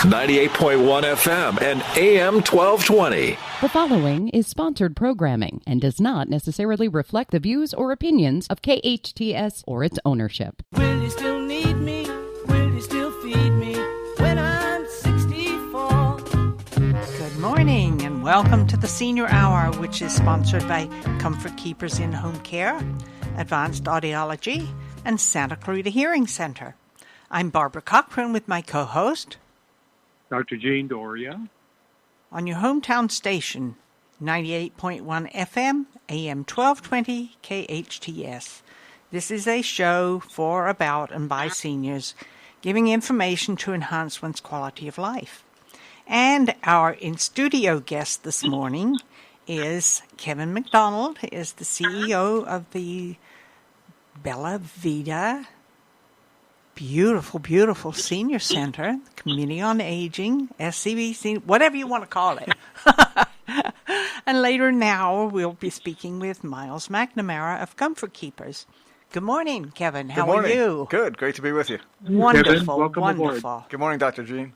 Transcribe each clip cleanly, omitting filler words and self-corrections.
98.1 FM and AM 1220. The following is sponsored programming and does not necessarily reflect the views or opinions of KHTS or its ownership. Will you still need me? Will you still feed me when I'm 64? Good morning and welcome to the Senior Hour, which is sponsored by Comfort Keepers in Home Care, Advanced Audiology, and Santa Clarita Hearing Center. I'm Barbara Cochran with my co-host, Dr. Gene Dorio. On your hometown station, 98.1 FM, AM 1220, KHTS. This is a show for, about, and by seniors, giving information to enhance one's quality of life. And our in-studio guest this morning is Kevin MacDonald, is the CEO of the Bella Vita beautiful, beautiful senior center, Community on Aging, SCV, whatever you want to call it. And later now, we'll be speaking with Miles McNamara of Comfort Keepers. Good morning, Kevin. How are you? Good. Great to be with you. Wonderful, Kevin, welcome wonderful. aboard. Good morning, Dr. Gene.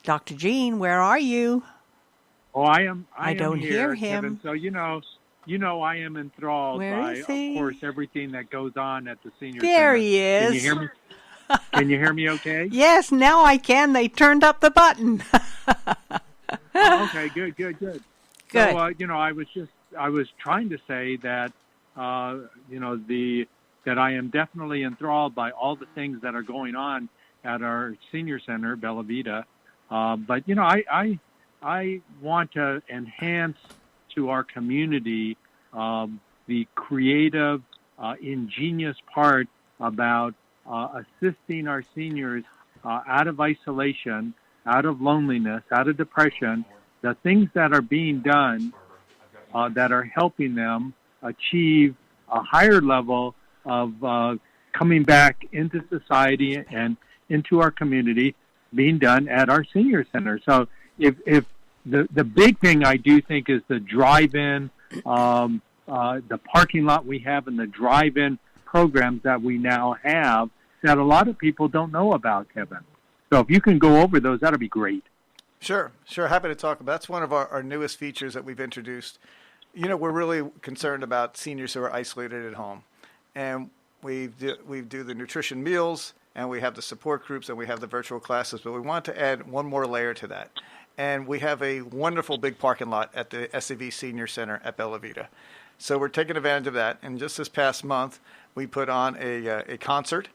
Dr. Gene, where are you? Oh, I am don't here, hear him. Kevin. So I am enthralled Where by, is he? of course, everything that goes on at the senior There center. he is. Can you hear me? Can you hear me? Okay. Yes, now I can. They turned up the button. Okay. Good. Good. So, I was trying to say that, that I am definitely enthralled by all the things that are going on at our senior center, Bella Vita. But I want to enhance to our community the creative, ingenious part about assisting our seniors out of isolation, out of loneliness, out of depression, the things that are being done that are helping them achieve a higher level of coming back into society and into our community being done at our senior center. So if the big thing I do think is the drive-in, the parking lot we have and the drive-in programs that we now have that a lot of people don't know about, Kevin. So if you can go over those, that'll be great. Sure. Happy to talk about. That's one of our newest features that we've introduced. We're really concerned about seniors who are isolated at home. And we do the nutrition meals, and we have the support groups, and we have the virtual classes. But we want to add one more layer to that. And we have a wonderful big parking lot at the SCV Senior Center at Bella Vita. So we're taking advantage of that. And just this past month, we put on a concert.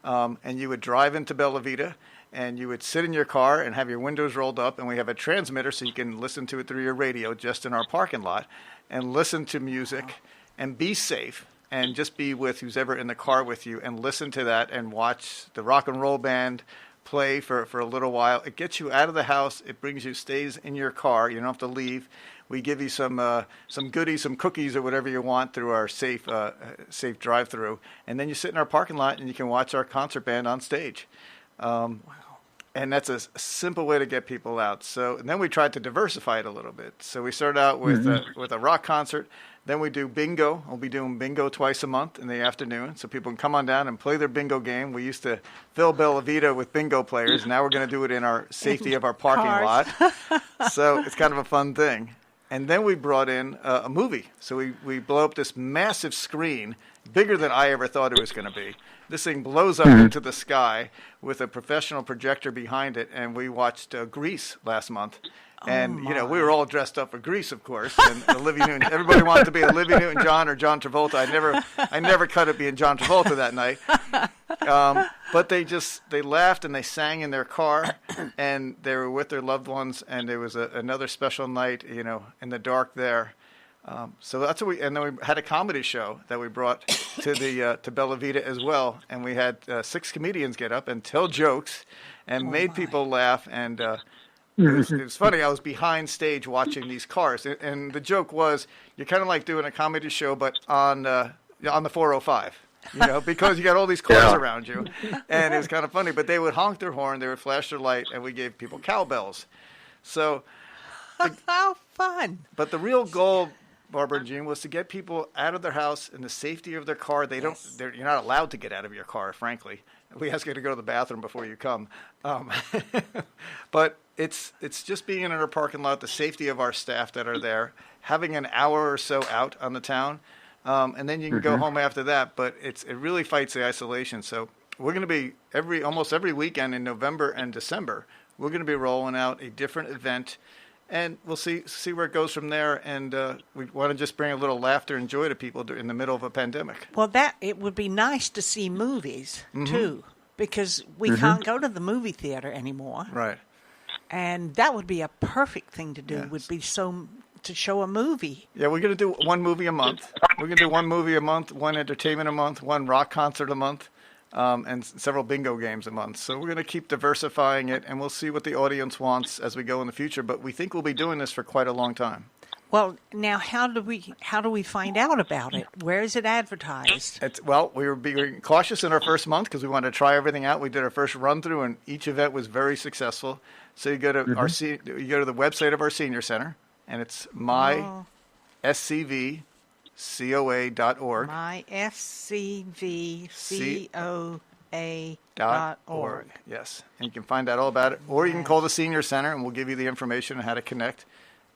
And you would drive into Bella Vita, and you would sit in your car and have your windows rolled up. And we have a transmitter so you can listen to it through your radio just in our parking lot and listen to music and be safe and just be with who's ever in the car with you and listen to that and watch the rock and roll band play for a little while. It gets you out of the house. It brings you, stays in your car. You don't have to leave. We give you some goodies, some cookies or whatever you want through our safe drive-through. And then you sit in our parking lot and you can watch our concert band on stage. And that's a simple way to get people out. And then we tried to diversify it a little bit. So we started out with a rock concert. Then we do bingo. We'll be doing bingo twice a month in the afternoon, so people can come on down and play their bingo game. We used to fill Bella Vita with bingo players. Now we're going to do it in our safety of our parking lot. So it's kind of a fun thing. And then we brought in a movie. So we blow up this massive screen, bigger than I ever thought it was going to be. This thing blows up into the sky with a professional projector behind it, and we watched Grease last month. And, we were all dressed up for Grease, of course. And Olivia Newton, everybody wanted to be Olivia Newton-John or John Travolta. I never cut it being John Travolta that night. But they laughed and they sang in their car, and they were with their loved ones. And there was another special night, in the dark there. So that's what and then we had a comedy show that we brought to Bella Vita as well. And we had 6 comedians get up and tell jokes and made people laugh. And it was funny. I was behind stage watching these cars, and the joke was you're kind of like doing a comedy show, but on the 405, because you got all these cars around you, and it was kind of funny. But they would honk their horn, they would flash their light, and we gave people cowbells. So, how fun! But the real goal, Barbara and Gene, was to get people out of their house in the safety of their car. You're not allowed to get out of your car, frankly. We ask you to go to the bathroom before you come. But it's just being in our parking lot, the safety of our staff that are there, having an hour or so out on the town, and then you can go home after that. But it really fights the isolation. So we're going to be almost every weekend in November and December. We're going to be rolling out a different event, and we'll see where it goes from there. And we want to just bring a little laughter and joy to people in the middle of a pandemic. Well, it would be nice to see movies, too, because we can't go to the movie theater anymore. Right. And that would be a perfect thing to do, would be to show a movie. Yeah, we're going to do one movie a month. We're going to do one movie a month, one entertainment a month, one rock concert a month. And several bingo games a month. So we're going to keep diversifying it, and we'll see what the audience wants as we go in the future. But we think we'll be doing this for quite a long time. Well, now how do we find out about it? Where is it advertised? We were being cautious in our first month because we wanted to try everything out. We did our first run through, and each event was very successful. So you go to you go to the website of our senior center, and it's myscvcoa.org. myscvcoa.org. Yes, and you can find out all about it. Or you can call the senior center, and we'll give you the information on how to connect.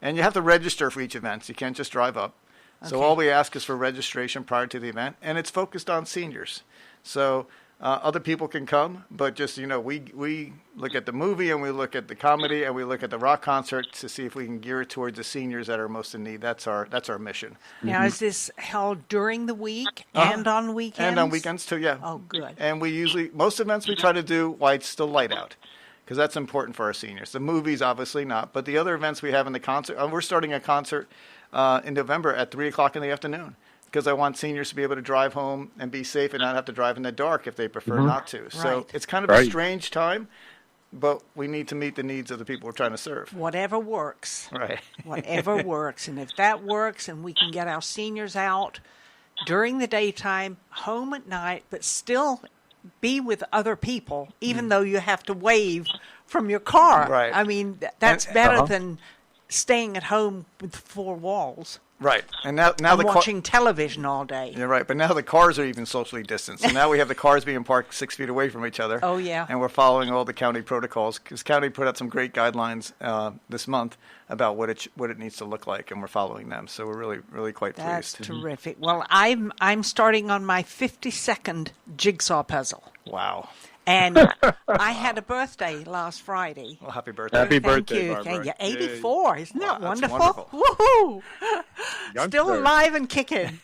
And you have to register for each event. So you can't just drive up. So all we ask is for registration prior to the event, and it's focused on seniors. So other people can come, but just, we look at the movie, and we look at the comedy, and we look at the rock concert to see if we can gear it towards the seniors that are most in need. That's our mission. Now, is this held during the week and on weekends? And on weekends too, yeah. Oh, good. And most events we try to do while it's still light out, because that's important for our seniors. The movies, obviously not, but the other events we have in the concert, we're starting a concert in November at 3 o'clock in the afternoon, because I want seniors to be able to drive home and be safe and not have to drive in the dark if they prefer not to. So it's kind of a strange time, but we need to meet the needs of the people we're trying to serve. Whatever works. Right. Whatever works. And if that works and we can get our seniors out during the daytime, home at night, but still be with other people, even though you have to wave from your car. Right. I mean, that's better than staying at home with four walls. Right. And now watching television all day. Yeah, right. But now the cars are even socially distanced. And now we have the cars being parked 6 feet away from each other. Oh, yeah. And we're following all the county protocols, because county put out some great guidelines this month about what it needs to look like, and we're following them. So we're really, really quite pleased. That's terrific. Well, I'm starting on my 52nd jigsaw puzzle. Wow. And I had a birthday last Friday. Well, happy birthday. Happy Thank birthday, you. Barbara. Thank you. 84. Isn't that that's wonderful? wonderful. Woohoo! Still alive and kicking.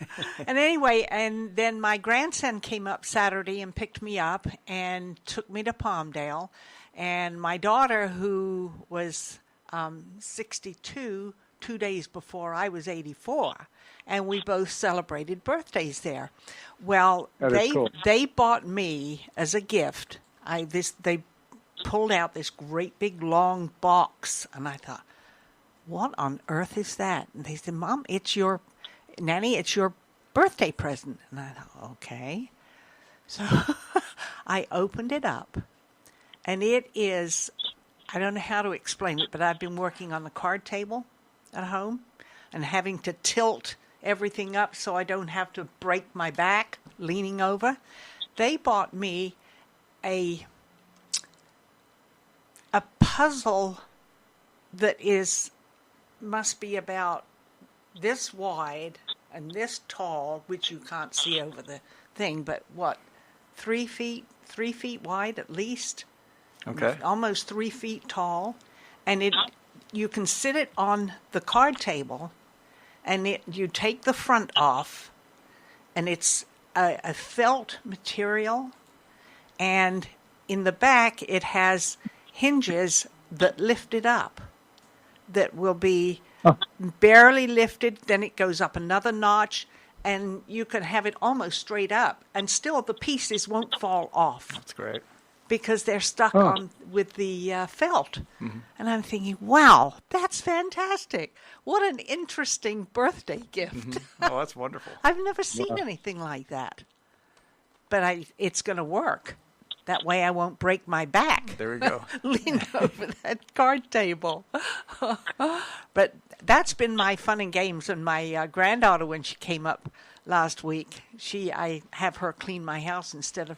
And anyway, and then my grandson came up Saturday and picked me up and took me to Palmdale. And my daughter, who was 62, 2 days before I was 84, and we both celebrated birthdays there. Well, they bought me as a gift. They pulled out this great big long box, and I thought, what on earth is that? And they said, Mom, it's your birthday present. And I thought, okay. So I opened it up, and it is, I don't know how to explain it, but I've been working on the card table at home and having to tilt everything up so I don't have to break my back leaning over. They bought me a puzzle that must be about this wide and this tall, which you can't see over the thing, but 3 feet wide at least. Okay. Almost 3 feet tall. And you can sit it on the card table, and you take the front off, and it's a felt material, and in the back it has hinges that lift it up, that will be barely lifted, then it goes up another notch, and you can have it almost straight up, and still the pieces won't fall off. That's great. Because they're stuck on with the felt. Mm-hmm. And I'm thinking, wow, that's fantastic. What an interesting birthday gift. Mm-hmm. Oh, that's wonderful. I've never seen anything like that. But it's going to work. That way I won't break my back. There we go. Lean over that card table. But that's been my fun and games. And my granddaughter, when she came up last week, I have her clean my house instead of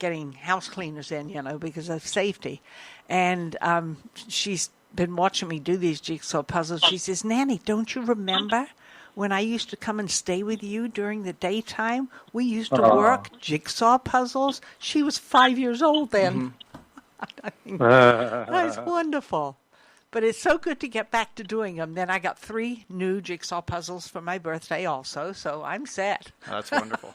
getting house cleaners in, because of safety. And she's been watching me do these jigsaw puzzles. She says, Nanny, don't you remember when I used to come and stay with you during the daytime? We used to work jigsaw puzzles. She was 5 years old then. I think that's wonderful. But it's so good to get back to doing them. Then I got 3 new jigsaw puzzles for my birthday also, so I'm set. That's wonderful.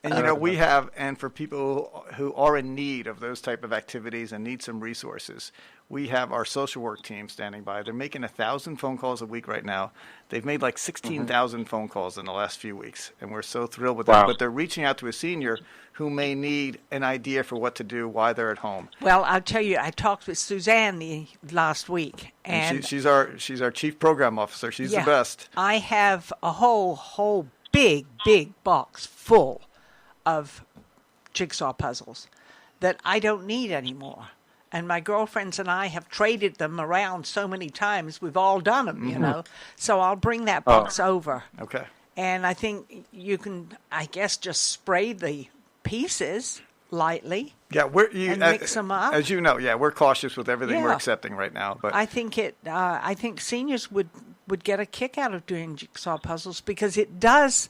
And, we have, and for people who are in need of those type of activities and need some resources, we have our social work team standing by. They're making 1,000 phone calls a week right now. They've made like 16,000 phone calls in the last few weeks, and we're so thrilled with that. But they're reaching out to a senior who may need an idea for what to do while they're at home. Well, I'll tell you, I talked with Suzanne last week. And she's our chief program officer. She's the best. I have a whole big box full of jigsaw puzzles that I don't need anymore. And my girlfriends and I have traded them around so many times. We've all done them, So I'll bring that box over. Okay. And I think you can, I guess, just spray the pieces lightly. Yeah, and mix them up. As you know, we're cautious with everything we're accepting right now. But I think I think seniors would get a kick out of doing jigsaw puzzles because it does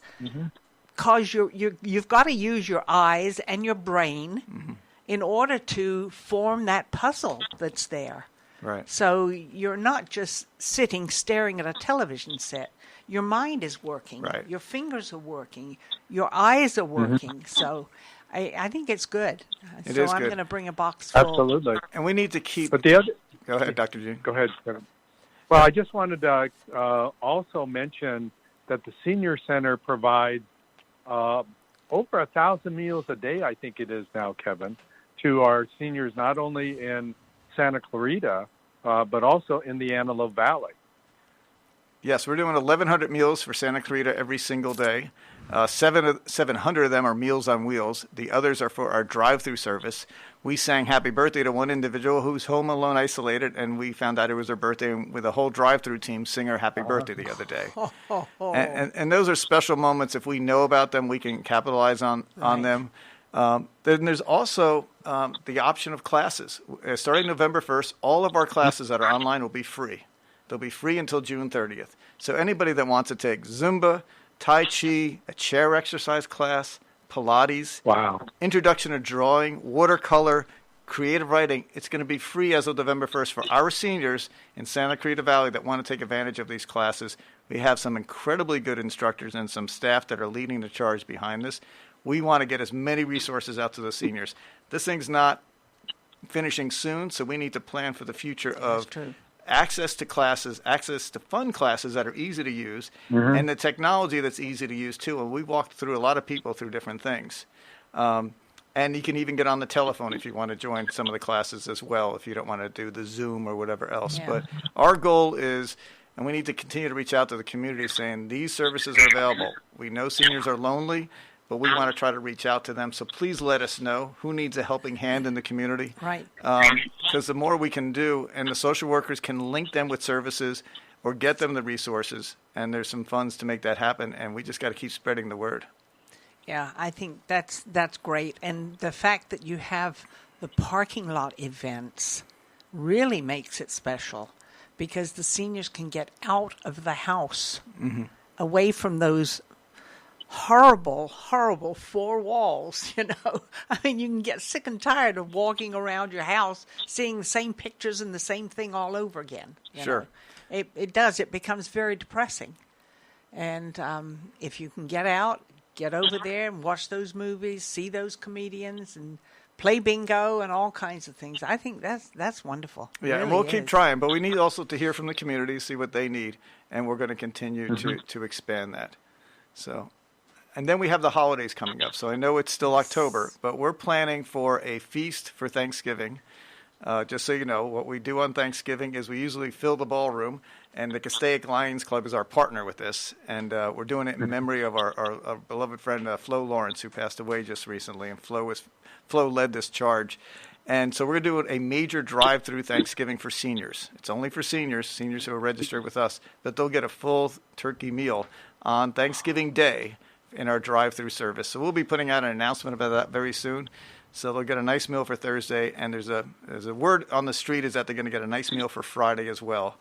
cause you've got to use your eyes and your brain in order to form that puzzle that's there. Right. So you're not just sitting staring at a television set. Your mind is working. Right. Your fingers are working. Your eyes are working. So I think it's good. It so is I'm good. going to bring a box full. Absolutely. And we need to keep. But the other. Go ahead, Dr. G. Go ahead, Kevin. Well, I just wanted to also mention that the Senior Center provides over 1,000 meals a day, I think it is now, Kevin, to our seniors, not only in Santa Clarita, but also in the Antelope Valley. Yes, we're doing 1,100 meals for Santa Clarita every single day. 700 of them are Meals on Wheels. The others are for our drive-through service. We sang happy birthday to one individual who's home alone, isolated, and we found out it was her birthday, and with a whole drive-through team sing her happy birthday the other day. And those are special moments. If we know about them, we can capitalize on them. Then there's also the option of classes. Starting November 1st, all of our classes that are online will be free. They'll be free until June 30th. So anybody that wants to take Zumba, Tai Chi, a chair exercise class, Pilates, introduction to drawing, watercolor, creative writing, it's going to be free as of November 1st for our seniors in Santa Clarita Valley that want to take advantage of these classes. We have some incredibly good instructors and some staff that are leading the charge behind this. We want to get as many resources out to the seniors. This thing's not finishing soon, so we need to plan for the future of access to classes, access to fun classes that are easy to use, and the technology that's easy to use too. And we walked through a lot of people through different things. And you can even get on the telephone if you want to join some of the classes as well, if you don't want to do the Zoom or whatever else. But our goal is, and we need to continue to reach out to the community saying these services are available. We know seniors are lonely, but we want to try to reach out to them. So please let us know who needs a helping hand in the community. Right. Because the more we can do, and the social workers can link them with services or get them the resources, and there's some funds to make that happen, and we just got to keep spreading the word. Yeah, I think that's great. And the fact that you have the parking lot events really makes it special because the seniors can get out of the house, away from those horrible 4 walls, I mean, you can get sick and tired of walking around your house, seeing the same pictures and the same thing all over again. Sure. It does. It becomes very depressing. And if you can get out, get over there and watch those movies, see those comedians, and play bingo and all kinds of things, I think that's wonderful. Yeah, really and we'll keep trying, but we need also to hear from the community, see what they need, and we're going to continue to expand that. So. And then we have the holidays coming up. So I know it's still October, but we're planning for a feast for Thanksgiving. Just so you know, what we do on Thanksgiving is we usually fill the ballroom, and the Castaic Lions Club is our partner with this. And we're doing it in memory of our beloved friend Flo Lawrence, who passed away just recently. And Flo led this charge. And so we're going to do a major drive-through Thanksgiving for seniors. It's only for seniors who are registered with us, but they'll get a full turkey meal on Thanksgiving Day in our drive-through service. So we'll be putting out an announcement about that very soon. So they'll get a nice meal for Thursday, and there's a word on the street is that they're going to get a nice meal for Friday as well.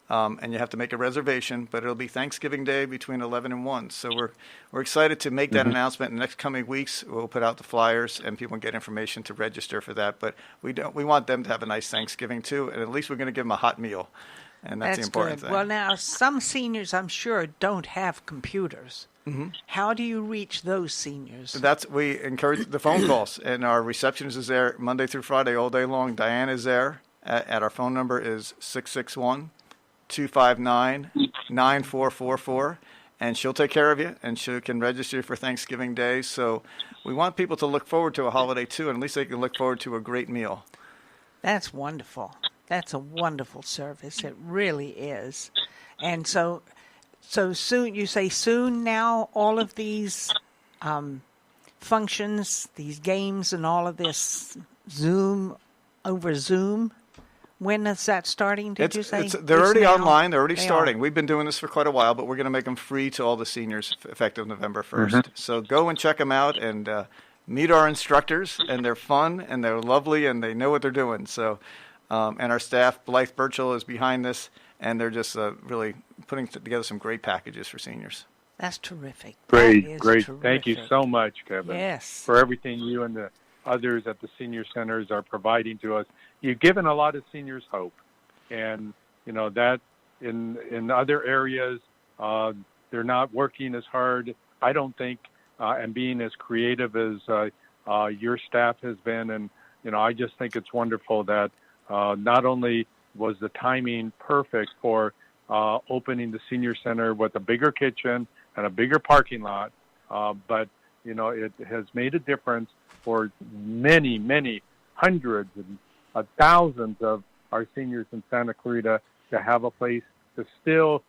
And you have to make a reservation, but it'll be Thanksgiving Day between 11 and 1. So we're excited to make that announcement. In the next coming weeks, we'll put out the flyers, and people can get information to register for that. But we want them to have a nice Thanksgiving, too, and at least we're going to give them a hot meal. And that's the important thing. Well, now, some seniors, I'm sure, don't have computers. Mm-hmm. How do you reach those seniors? We encourage the phone calls, and our receptionist is there Monday through Friday all day long. Diane is there, at our phone number is 661-259-9444, and she'll take care of you, and she can register for Thanksgiving Day. So we want people to look forward to a holiday, too, and at least they can look forward to a great meal. That's wonderful. That's a wonderful service. It really is. And so soon, you say soon now, all of these functions, these games and all of this over Zoom, when is that starting, did you say? They're already online. They're already starting. We've been doing this for quite a while, but we're going to make them free to all the seniors effective November 1st. Mm-hmm. So go and check them out and meet our instructors, and they're fun, and they're lovely, and they know what they're doing. So, and our staff, Blythe Burchell, is behind this, and they're just really putting together some great packages for seniors. That's terrific. Great. Terrific. Thank you so much, Kevin. Yes. For everything you and the others at the senior centers are providing to us. You've given a lot of seniors hope, and that in other areas they're not working as hard, I don't think, and being as creative as your staff has been. And I just think it's wonderful that not only was the timing perfect for opening the senior center with a bigger kitchen and a bigger parking lot, but it has made a difference for many, many hundreds and thousands of our seniors in Santa Clarita to have a place to still,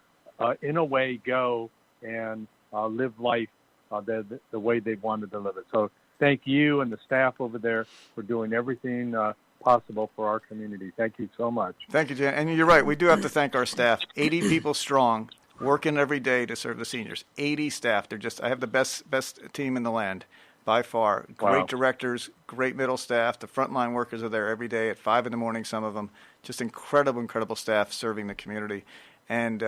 in a way, go and live life the way they wanted to live it. So thank you and the staff over there for doing everything possible for our community. Thank you so much. Thank you, Jan. And you're right. We do have to thank our staff. 80 people strong, working every day to serve the seniors. 80 staff. I have the best team in the land. By far. Great directors, great middle staff. The frontline workers are there every day at 5 in the morning, some of them. Just incredible staff serving the community. And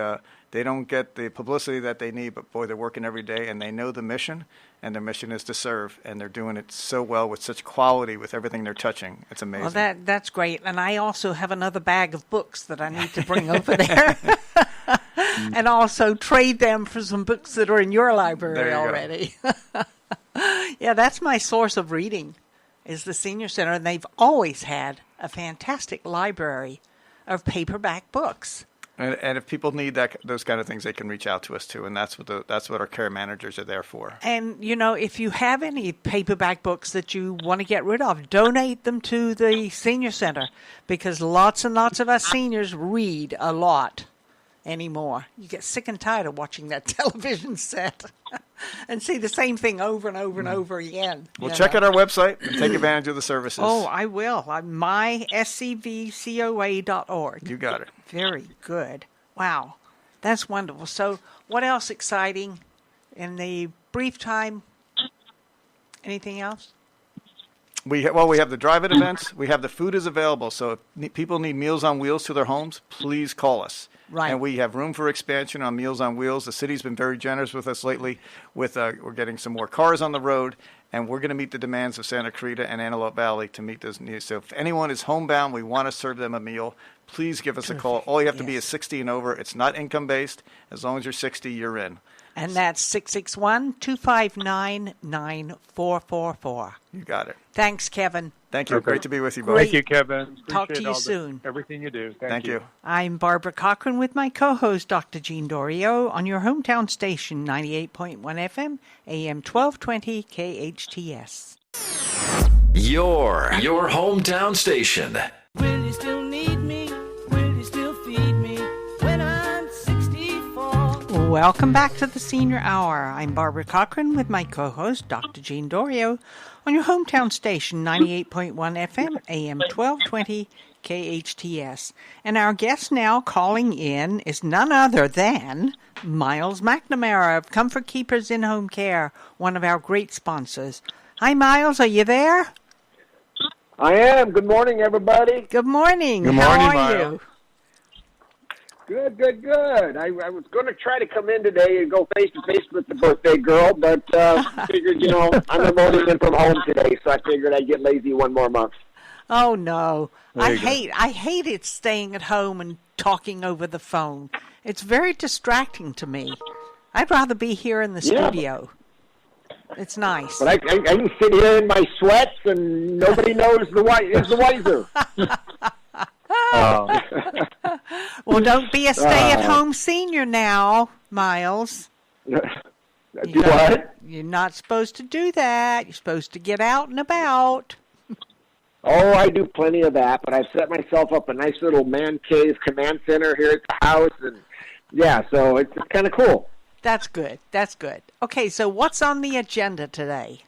they don't get the publicity that they need, but boy, they're working every day, and they know the mission, and their mission is to serve, and they're doing it so well with such quality with everything they're touching. It's amazing. Well, that's great. And I also have another bag of books that I need to bring over there. And also trade them for some books that are in your library already. Yeah, that's my source of reading, is the Senior Center, and they've always had a fantastic library of paperback books. And if people need those kind of things, they can reach out to us too, and that's what our care managers are there for. And if you have any paperback books that you want to get rid of, donate them to the Senior Center, because lots and lots of us seniors read a lot anymore. You get sick and tired of watching that television set and see the same thing over and over and over again. Well, check out our website and take advantage of the services. Oh, I will. myscvcoa.org. You got it. Very good. Wow. That's wonderful. So what else exciting in the brief time? Anything else? We have the drive-in events. We have the food is available. So if people need Meals on Wheels to their homes, please call us. Right. And we have room for expansion on Meals on Wheels. The city's been very generous with us lately. We're getting some more cars on the road, and we're going to meet the demands of Santa Clarita and Antelope Valley to meet those needs. So if anyone is homebound, we want to serve them a meal, please give us a call. All you have to be is 60 and over. It's not income-based. As long as you're 60, you're in. And that's 661-259-9444. You got it. Thanks, Kevin. Thank you. Okay. Great to be with you, both. Thank you, Kevin. Talk to you Appreciate soon. Everything you do. Thank you. I'm Barbara Cochran with my co-host, Dr. Jean Dorio, on your hometown station, 98.1 FM, AM 1220, KHTS. Your hometown station. Will you still need me? Will you still feed me when I'm 64? Welcome back to the Senior Hour. I'm Barbara Cochran with my co-host, Dr. Jean Dorio, on your hometown station, 98.1 FM, AM 1220, KHTS. And our guest now calling in is none other than Miles McNamara of Comfort Keepers in-Home Care, one of our great sponsors. Hi, Miles. Are you there? I am. Good morning, everybody. Good morning. Good morning, How are Miles. you? Good. I was going to try to come in today and go face-to-face with the birthday girl, but figured, I'm remoting in from home today, so I figured I'd get lazy one more month. Oh, no. There I you go. hate it staying at home and talking over the phone. It's very distracting to me. I'd rather be here in the Yeah. studio. It's nice. But I can sit here in my sweats, and nobody knows is the wiser. Well, don't be a stay-at-home senior now, Miles. Do what? You're not supposed to do that. You're supposed to get out and about. Oh, I do plenty of that, but I've set myself up a nice little man cave command center here at the house, and yeah, so it's kind of cool. That's good. That's good. Okay, so what's on the agenda today?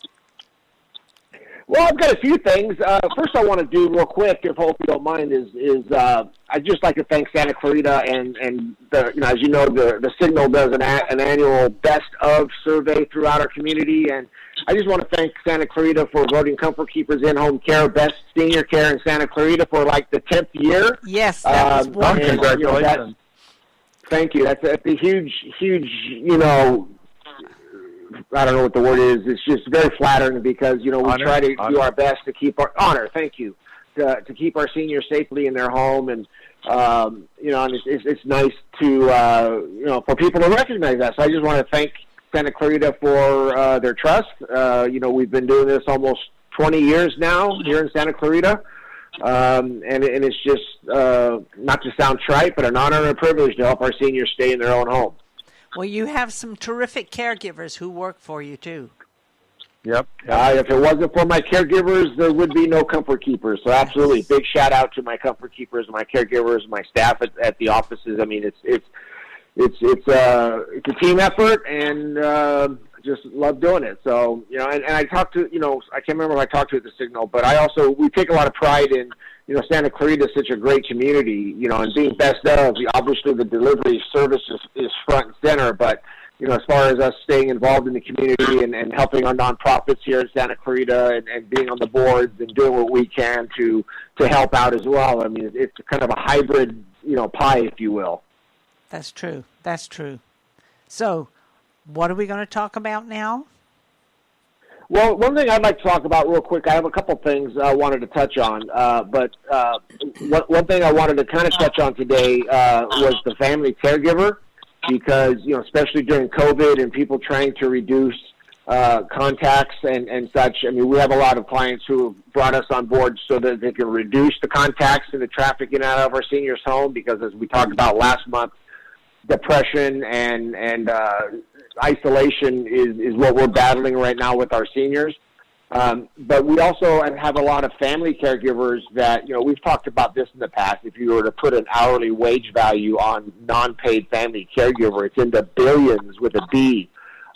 Well, I've got a few things. First, I want to do real quick, if hope you don't mind, is I'd just like to thank Santa Clarita and the, as you know, the Signal does an annual best of survey throughout our community, and I just want to thank Santa Clarita for voting Comfort Keepers in-home care best senior care in Santa Clarita for like the 10th year. Yes, that was wonderful. Congratulations. Thank you. That's a huge, I don't know what the word is. It's just very flattering because, we try to do our best to keep our honor. Thank you. To keep our seniors safely in their home. And, and it's nice to, for people to recognize that. So I just want to thank Santa Clarita for their trust. We've been doing this almost 20 years now here in Santa Clarita. And it's just, not to sound trite, but an honor and a privilege to help our seniors stay in their own home. Well, you have some terrific caregivers who work for you, too. Yep. If it wasn't for my caregivers, there would be no Comfort Keepers. So absolutely, big shout out to my Comfort Keepers, my caregivers, my staff at the offices. I mean, it's a team effort, and just love doing it. So and I talked to I can't remember if I talked to at the Signal, but we take a lot of pride in. Santa Clarita is such a great community, and being best of, obviously the delivery service is front and center, but, as far as us staying involved in the community and helping our nonprofits here in Santa Clarita and being on the boards and doing what we can to help out as well. I mean, it's kind of a hybrid, pie, if you will. That's true. That's true. So, what are we going to talk about now? Well, one thing I'd like to talk about real quick, I have a couple things I wanted to touch on, but one thing I wanted to kind of touch on today was the family caregiver, because, especially during COVID and people trying to reduce contacts and such, I mean, we have a lot of clients who have brought us on board so that they can reduce the contacts and the traffic in and out of our seniors' home, because as we talked about last month, depression and isolation is what we're battling right now with our seniors. But we also have a lot of family caregivers that, we've talked about this in the past. If you were to put an hourly wage value on non-paid family caregiver, it's in the billions with a B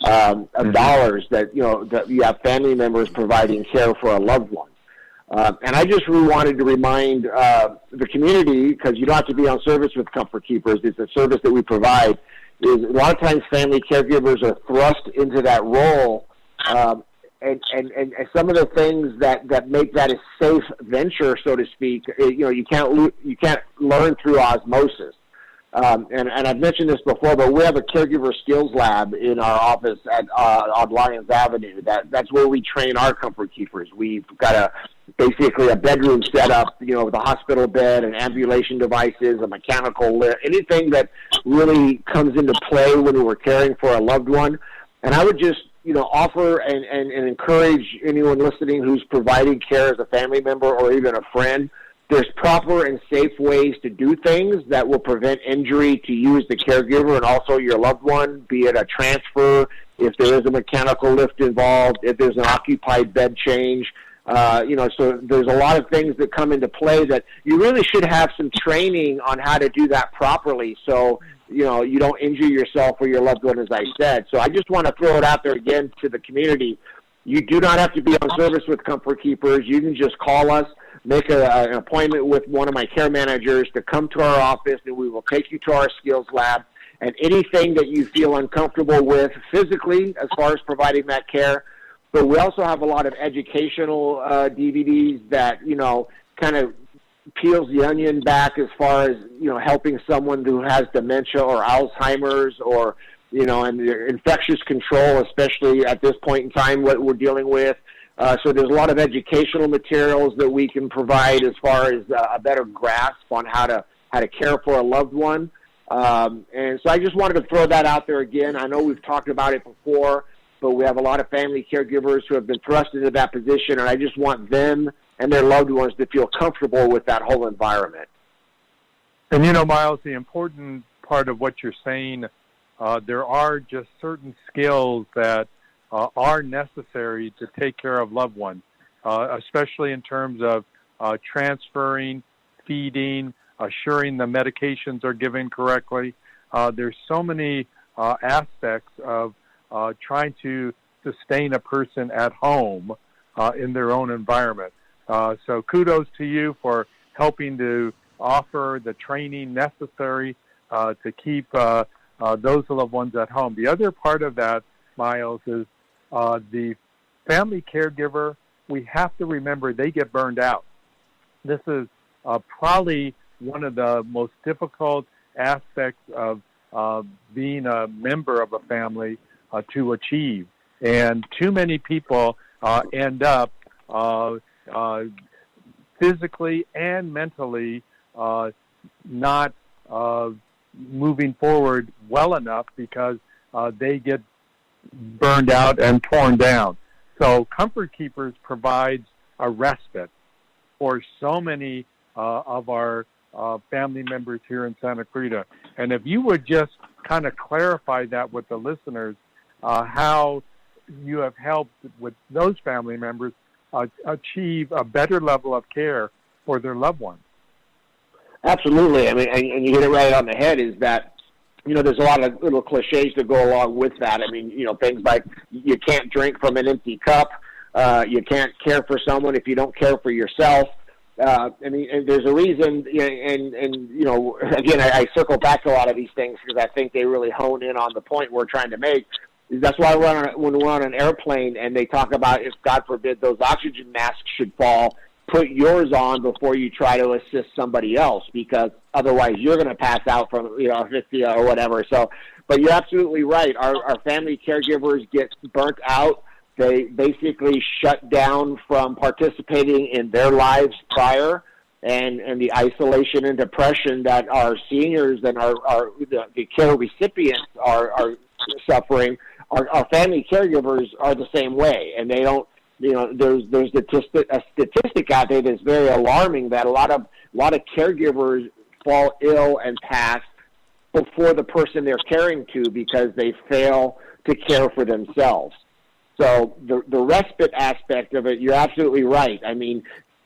of dollars that you have family members providing care for a loved one. And I just really wanted to remind the community, because you don't have to be on service with Comfort Keepers. It's a service that we provide. Is a lot of times family caregivers are thrust into that role, and some of the things that make that a safe venture, so to speak, you can't learn through osmosis. And I've mentioned this before, but we have a Caregiver Skills Lab in our office on Lyons Avenue. That's where we train our Comfort Keepers. We've got basically a bedroom set up, with a hospital bed and ambulation devices, a mechanical lift, anything that really comes into play when we're caring for a loved one. And I would just, offer and encourage anyone listening who's providing care as a family member or even a friend. There's proper and safe ways to do things that will prevent injury to you as the caregiver and also your loved one, be it a transfer, if there is a mechanical lift involved, if there's an occupied bed change. So there's a lot of things that come into play that you really should have some training on how to do that properly. So, you don't injure yourself or your loved one, as I said. So I just want to throw it out there again to the community. You do not have to be on service with Comfort Keepers. You can just call us, make an appointment with one of my care managers to come to our office, and we will take you to our skills lab. And anything that you feel uncomfortable with physically as far as providing that care, But we also have a lot of educational DVDs that, kind of peels the onion back as far as, helping someone who has dementia or Alzheimer's or, and their infectious control, especially at this point in time, what we're dealing with. So there's a lot of educational materials that we can provide as far as a better grasp on how to care for a loved one. And so I just wanted to throw that out there again. I know we've talked about it before, but we have a lot of family caregivers who have been thrust into that position, and I just want them and their loved ones to feel comfortable with that whole environment. And, Miles, the important part of what you're saying, there are just certain skills that are necessary to take care of loved ones, especially in terms of transferring, feeding, assuring the medications are given correctly. There's so many aspects of trying to sustain a person at home in their own environment. So kudos to you for helping to offer the training necessary to keep those loved ones at home. The other part of that, Miles, is the family caregiver. We have to remember they get burned out. This is probably one of the most difficult aspects of being a member of a family to achieve. And too many people end up physically and mentally not moving forward well enough because they get burned out and torn down. So Comfort Keepers provides a respite for so many of our family members here in Santa Clarita. And if you would just kind of clarify that with the listeners, how you have helped with those family members achieve a better level of care for their loved ones. Absolutely. I mean, and you hit it right on the head, is that, there's a lot of little cliches that go along with that. I mean, things like you can't drink from an empty cup. You can't care for someone if you don't care for yourself. I mean, and there's a reason, and again, I circle back to a lot of these things because I think they really hone in on the point we're trying to make. That's why when we're on an airplane and they talk about, if God forbid those oxygen masks should fall, put yours on before you try to assist somebody else, because otherwise you're going to pass out from asphyxia or whatever. So, but you're absolutely right. Our family caregivers get burnt out. They basically shut down from participating in their lives prior, and the isolation and depression that our seniors and the care recipients are suffering. Our family caregivers are the same way, and they don't. There's a statistic out there that's very alarming that a lot of caregivers fall ill and pass before the person they're caring to because they fail to care for themselves. So the respite aspect of it, you're absolutely right. I mean,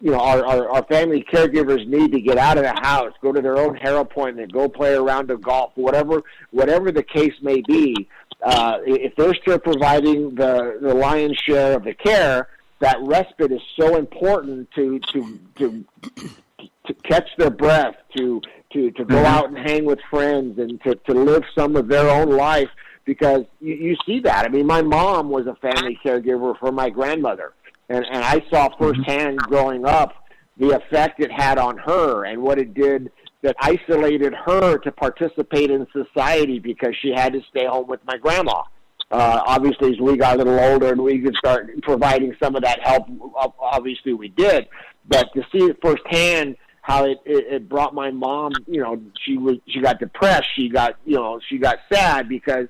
our family caregivers need to get out of the house, go to their own hair appointment, go play a round of golf, whatever the case may be. If they're still providing the lion's share of the care, that respite is so important to catch their breath, to go out and hang with friends, and to live some of their own life, because you see that. I mean, my mom was a family caregiver for my grandmother, and I saw firsthand growing up the effect it had on her and what it did that isolated her to participate in society because she had to stay home with my grandma. Obviously, as we got a little older and we could start providing some of that help, obviously we did. But to see it firsthand, how it brought my mom, she got depressed, she got sad because,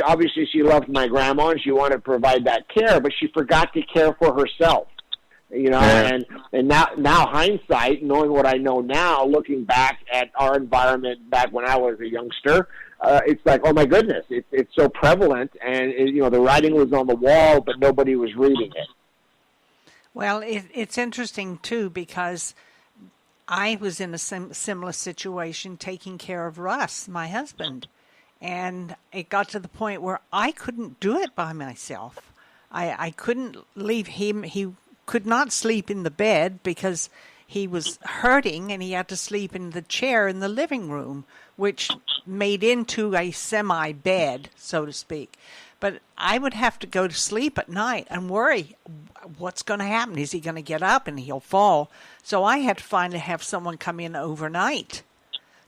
obviously she loved my grandma and she wanted to provide that care, but she forgot to care for herself. And now hindsight, knowing what I know now, looking back at our environment back when I was a youngster, it's like, oh my goodness, it's so prevalent, and the writing was on the wall, but nobody was reading it. Well, it's interesting too, because I was in a similar situation taking care of Russ, my husband, and it got to the point where I couldn't do it by myself. I couldn't leave him. He could not sleep in the bed because he was hurting, and he had to sleep in the chair in the living room, which made into a semi-bed, so to speak. But I would have to go to sleep at night and worry, what's going to happen? Is he going to get up and he'll fall? So I had to finally have someone come in overnight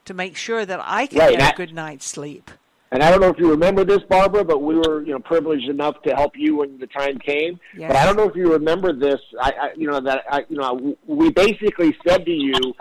to make sure that I could get a good night's sleep. And I don't know if you remember this, Barbara, but we were, privileged enough to help you when the time came. Yes. But I don't know if you remember this. We basically said to you,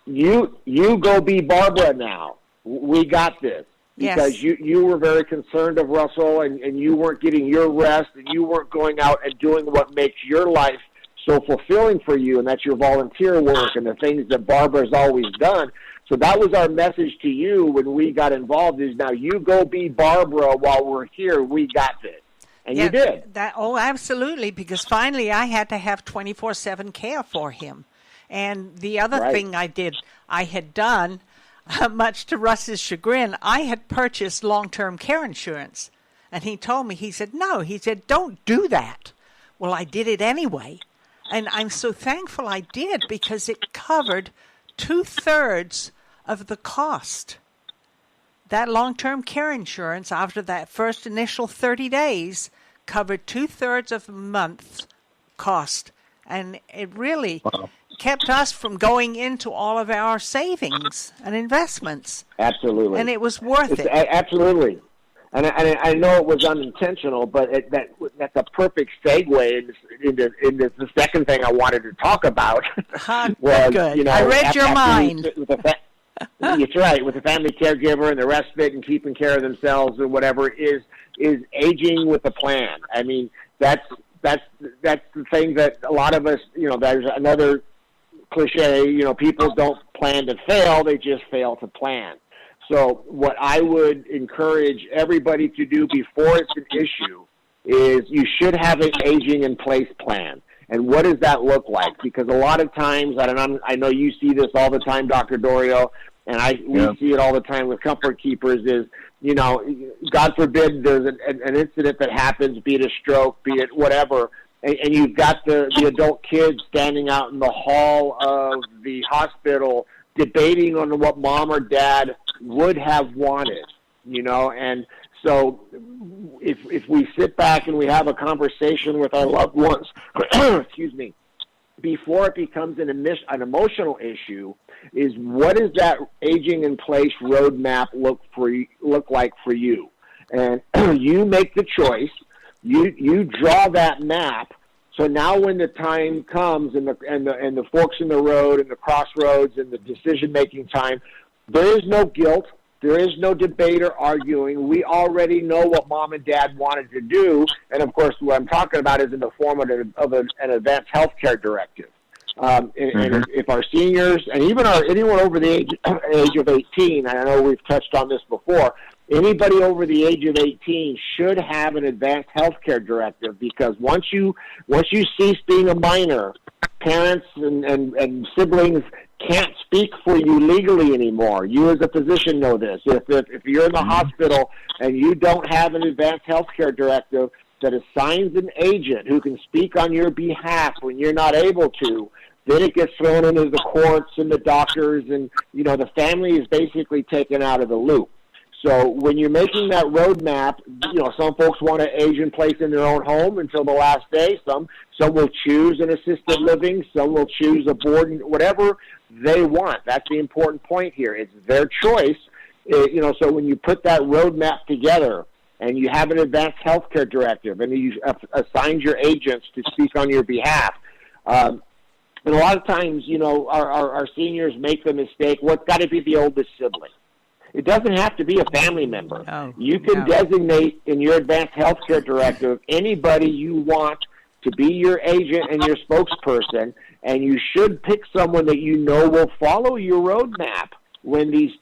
you go be Barbara now. We got this. Because you were very concerned of Russell, and you weren't getting your rest, and you weren't going out and doing what makes your life so fulfilling for you, and that's your volunteer work and the things that Barbara's always done. So that was our message to you when we got involved, is now you go be Barbara while we're here. We got this. And you did. Absolutely, because finally I had to have 24/7 care for him. And the other thing I had done, much to Russ's chagrin, I had purchased long-term care insurance. And he told me, he said, don't do that. Well, I did it anyway. And I'm so thankful I did, because it covered 2/3 of the cost. That long-term care insurance, after that first initial 30 days, covered 2/3 of a month's cost. And it really kept us from going into all of our savings and investments. Absolutely. And it was worth it. Absolutely. And I know it was unintentional, but that's a perfect segue into the second thing I wanted to talk about. Was, good. I read your mind. That's right. With the family caregiver and the respite and keeping care of themselves or whatever is aging with a plan. I mean, that's the thing that a lot of us, there's another cliche, people don't plan to fail, they just fail to plan. So what I would encourage everybody to do before it's an issue is you should have an aging in place plan. And what does that look like? Because a lot of times, I know you see this all the time, Dr. Dorio, and we see it all the time with comfort keepers is, God forbid there's an incident that happens, be it a stroke, be it whatever, and you've got the adult kids standing out in the hall of the hospital debating on what mom or dad would have wanted, and so if we sit back and we have a conversation with our loved ones, excuse me, before it becomes an emotional issue, is what does that aging in place roadmap look like for you? And you make the choice. You draw that map. So now when the time comes and the forks in the road and the crossroads and the decision-making time, there is no guilt. There is no debate or arguing. We already know what mom and dad wanted to do. And, of course, what I'm talking about is in the form of an advanced health care directive. And if our seniors, and even anyone over the age of 18, and I know we've touched on this before, anybody over the age of 18 should have an advanced health care directive, because once you cease being a minor, parents and siblings can't speak for you legally anymore. You as a physician know this. If you're in the hospital and you don't have an advanced health care directive that assigns an agent who can speak on your behalf when you're not able to, then it gets thrown into the courts and the doctors, and the family is basically taken out of the loop. So when you're making that roadmap, some folks want to age in place in their own home until the last day. Some will choose an assisted living. Some will choose a board, whatever they want. That's the important point here. It's their choice. So when you put that roadmap together and you have an advanced health care directive and you assign your agents to speak on your behalf, and a lot of times, our seniors make the mistake, well, it's got to be the oldest sibling. It doesn't have to be a family member. You can designate in your advanced health care directive anybody you want to be your agent and your spokesperson, and you should pick someone that will follow your roadmap when these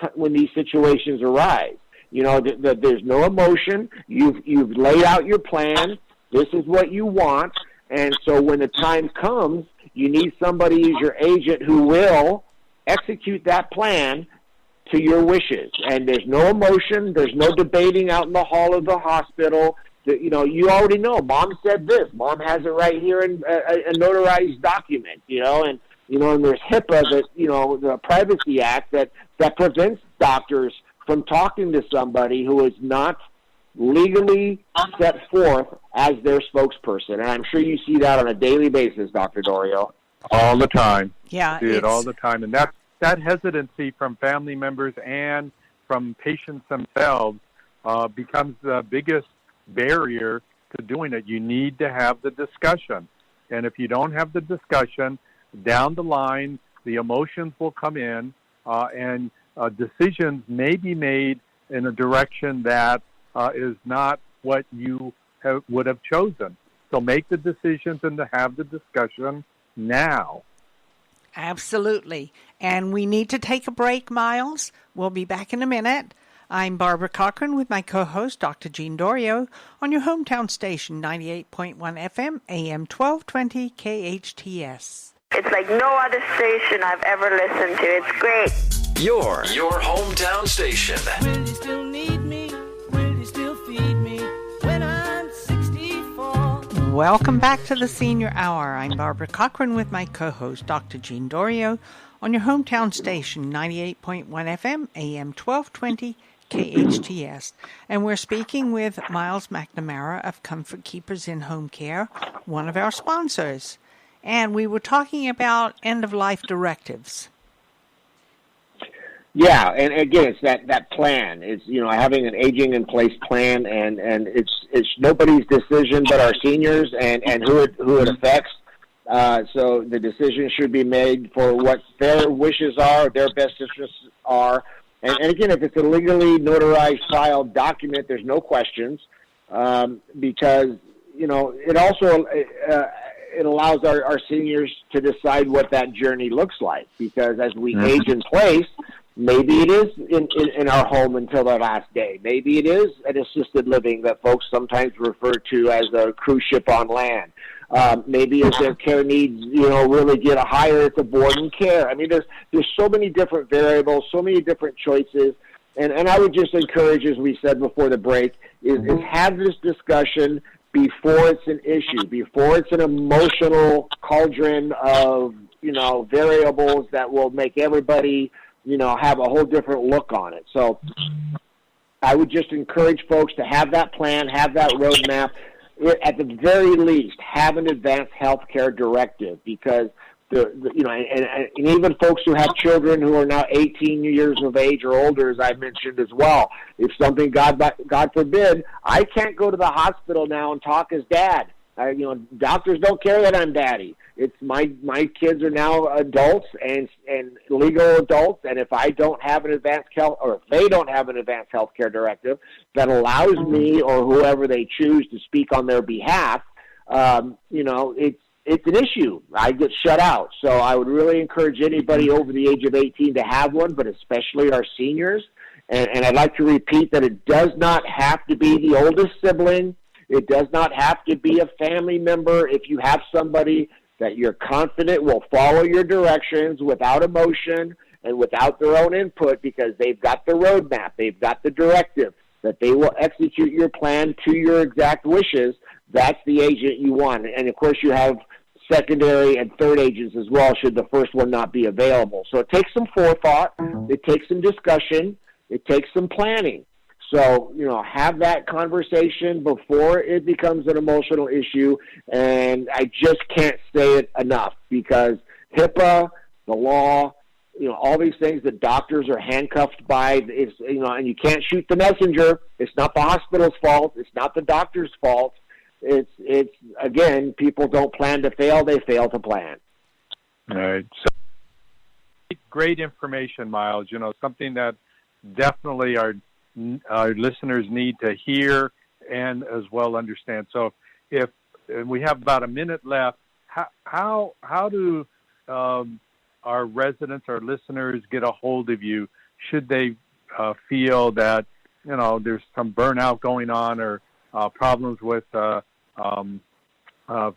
situations arise. There's no emotion. You've laid out your plan. This is what you want, and so when the time comes, you need somebody as your agent who will execute that plan to your wishes. And there's no emotion. There's no debating out in the hall of the hospital. You already know. Mom said this. Mom has it right here in a notarized document, and there's HIPAA, the Privacy Act that prevents doctors from talking to somebody who is not legally set forth as their spokesperson. And I'm sure you see that on a daily basis, Dr. Dorio. All the time. Yeah, See it all the time. And that hesitancy from family members and from patients themselves becomes the biggest barrier to doing it. You need to have the discussion. And if you don't have the discussion, down the line, the emotions will come in, and decisions may be made in a direction that is not what you would have chosen. So make the decisions and to have the discussion now. Absolutely. And we need to take a break, Miles. We'll be back in a minute. I'm Barbara Cochran with my co-host, Dr. Jean Dorio, on your hometown station, 98.1 FM, AM 1220, KHTS. It's like no other station I've ever listened to. It's great. Your hometown station. Will you still need me? Will you still feed me when I'm 64? Welcome back to the Senior Hour. I'm Barbara Cochran with my co-host, Dr. Jean Dorio, on your hometown station, 98.1 FM, AM 1220, KHTS. And we're speaking with Miles McNamara of Comfort Keepers in Home Care, one of our sponsors. And we were talking about end-of-life directives. Yeah, and again, it's that plan. It's, having an aging-in-place plan, and it's nobody's decision but our seniors and who it affects. So the decision should be made for what their wishes are, their best interests are. And again, if it's a legally notarized filed document, there's no questions, because, it also it allows our seniors to decide what that journey looks like, because as we age in place, maybe it is in our home until their last day. Maybe it is an assisted living that folks sometimes refer to as a cruise ship on land. Maybe as their care needs, really get higher, it's a board and care. I mean, there's so many different variables, so many different choices. And I would just encourage, as we said before the break, is have this discussion before it's an issue, before it's an emotional cauldron of, variables that will make everybody, have a whole different look on it. So I would just encourage folks to have that plan, have that roadmap. At the very least, have an advanced health care directive, because and even folks who have children who are now 18 years of age or older, as I mentioned as well, if something, God forbid, I can't go to the hospital now and talk as dad. Doctors don't care that I'm daddy. It's my kids are now adults and legal adults, and if I don't have an advanced health, or if they don't have an advanced health care directive that allows me or whoever they choose to speak on their behalf, it's an issue. I get shut out. So I would really encourage anybody over the age of 18 to have one, but especially our seniors. And I'd like to repeat that it does not have to be the oldest sibling. It does not have to be a family member. If you have somebody that you're confident will follow your directions without emotion and without their own input, because they've got the roadmap, they've got the directive, that they will execute your plan to your exact wishes, that's the agent you want. And, of course, you have secondary and third agents as well, should the first one not be available. So it takes some forethought, it takes some discussion, it takes some planning. So, have that conversation before it becomes an emotional issue. And I just can't say it enough, because HIPAA, the law, all these things that doctors are handcuffed by, is, and you can't shoot the messenger. It's not the hospital's fault. It's not the doctor's fault. It's again, people don't plan to fail. They fail to plan. All right. So great information, Miles. Something that definitely our listeners need to hear and as well understand. So if we have about a minute left, how do our residents, our listeners get a hold of you should they feel that, there's some burnout going on or problems with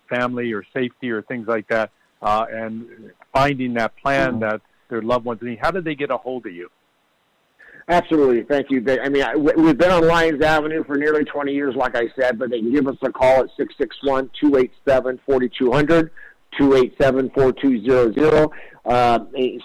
family or safety or things like that, and finding that plan that their loved ones need? How do they get a hold of you? Absolutely. Thank you. I mean, we've been on Lyons Avenue for nearly 20 years, like I said, but they can give us a call at 661-287-4200, 287-4200.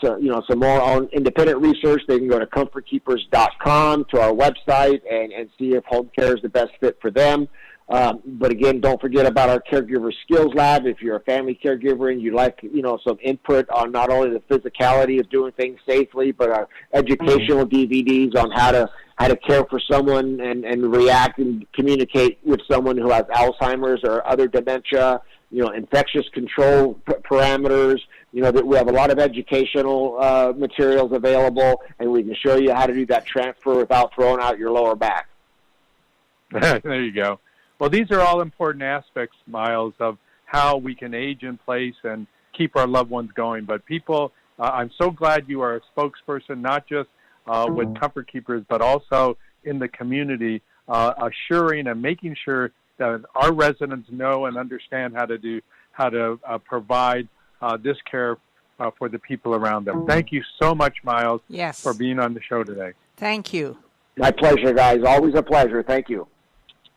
So, some more on independent research, they can go to comfortkeepers.com, to our website, and see if home care is the best fit for them. But again, don't forget about our Caregiver Skills Lab. If you're a family caregiver and you like, some input on not only the physicality of doing things safely, but our educational DVDs on how to care for someone and react and communicate with someone who has Alzheimer's or other dementia, infectious control parameters, that we have a lot of educational materials available, and we can show you how to do that transfer without throwing out your lower back. There you go. Well, these are all important aspects, Miles, of how we can age in place and keep our loved ones going. But people, I'm so glad you are a spokesperson, not just with Comfort Keepers, but also in the community, assuring and making sure that our residents know and understand how to provide this care for the people around them. Thank you so much, Miles, for being on the show today. Thank you. My pleasure, guys. Always a pleasure. Thank you.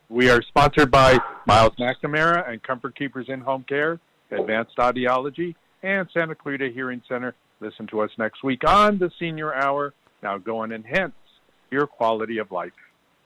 We are sponsored by Miles McNamara and Comfort Keepers in-Home Care, Advanced Audiology, and Santa Clarita Hearing Center. Listen to us next week on the Senior Hour. Now go and enhance your quality of life.